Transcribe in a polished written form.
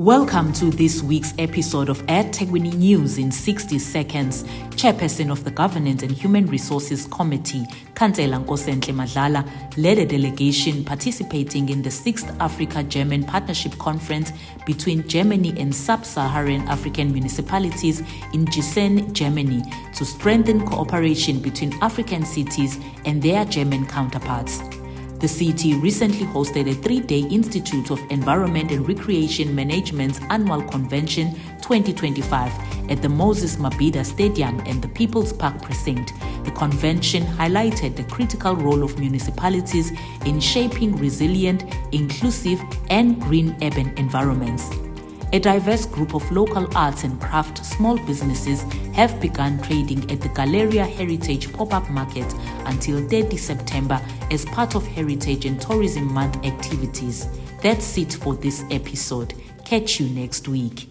Welcome to this week's episode of EThekwini News in 60 seconds. Chairperson of the Governance and Human Resources Committee, Councillor Nkosenhle Madlala, led a delegation participating in the 6th Africa-German Partnership Conference between Germany and Sub-Saharan African municipalities in Gießen, Germany, to strengthen cooperation between African cities and their German counterparts. The city recently hosted a 3-day Institute of Environment and Recreation Management's Annual Convention 2025 at the Moses Mabhida Stadium and the People's Park Precinct. The convention highlighted the critical role of municipalities in shaping resilient, inclusive, and green urban environments. A diverse group of local arts and craft small businesses have begun trading at the Galleria Heritage Pop-Up Market until 30 September as part of Heritage and Tourism Month activities. That's it for this episode. Catch you next week.